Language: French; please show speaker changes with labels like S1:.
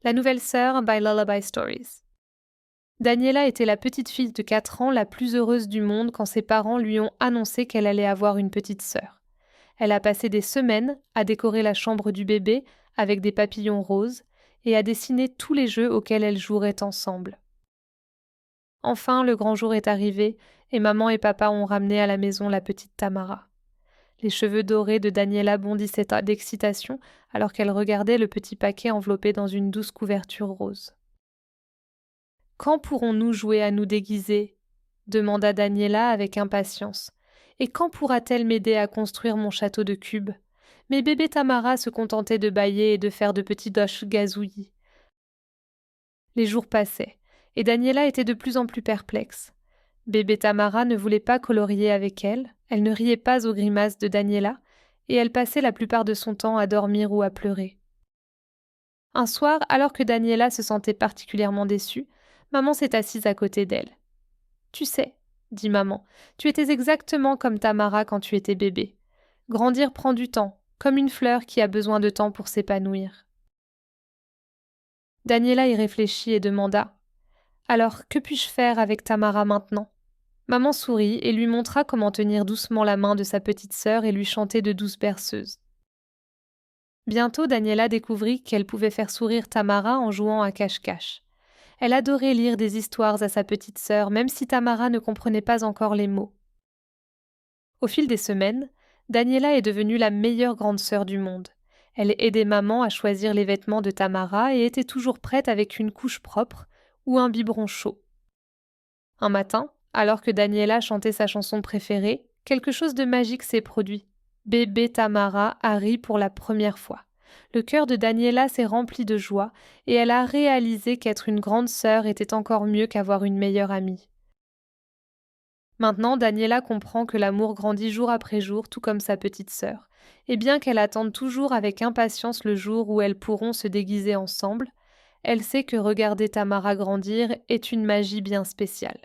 S1: La nouvelle sœur by Lullaby Stories. Daniela était la petite fille de 4 ans la plus heureuse du monde quand ses parents lui ont annoncé qu'elle allait avoir une petite sœur. Elle a passé des semaines à décorer la chambre du bébé avec des papillons roses et à dessiner tous les jeux auxquels elles joueraient ensemble. Enfin, le grand jour est arrivé et maman et papa ont ramené à la maison la petite Tamara. Les cheveux dorés de Daniela bondissaient d'excitation alors qu'elle regardait le petit paquet enveloppé dans une douce couverture rose. « Quand pourrons-nous jouer à nous déguiser ?» demanda Daniela avec impatience. « Et quand pourra-t-elle m'aider à construire mon château de cubes ?» Mais bébé Tamara se contentait de bâiller et de faire de petits doches gazouillis. Les jours passaient, et Daniela était de plus en plus perplexe. Bébé Tamara ne voulait pas colorier avec elle ne riait pas aux grimaces de Daniela, et elle passait la plupart de son temps à dormir ou à pleurer. Un soir, alors que Daniela se sentait particulièrement déçue, maman s'est assise à côté d'elle. « Tu sais, » dit maman, « tu étais exactement comme Tamara quand tu étais bébé. Grandir prend du temps, comme une fleur qui a besoin de temps pour s'épanouir. » Daniela y réfléchit et demanda « Alors, que puis-je faire avec Tamara maintenant ?» Maman sourit et lui montra comment tenir doucement la main de sa petite sœur et lui chanter de douces berceuses. Bientôt, Daniela découvrit qu'elle pouvait faire sourire Tamara en jouant à cache-cache. Elle adorait lire des histoires à sa petite sœur, même si Tamara ne comprenait pas encore les mots. Au fil des semaines, Daniela est devenue la meilleure grande sœur du monde. Elle aidait maman à choisir les vêtements de Tamara et était toujours prête avec une couche propre ou un biberon chaud. Un matin, alors que Daniela chantait sa chanson préférée, quelque chose de magique s'est produit. Bébé Tamara a ri pour la première fois. Le cœur de Daniela s'est rempli de joie et elle a réalisé qu'être une grande sœur était encore mieux qu'avoir une meilleure amie. Maintenant, Daniela comprend que l'amour grandit jour après jour, tout comme sa petite sœur. Et bien qu'elle attende toujours avec impatience le jour où elles pourront se déguiser ensemble, elle sait que regarder Tamara grandir est une magie bien spéciale.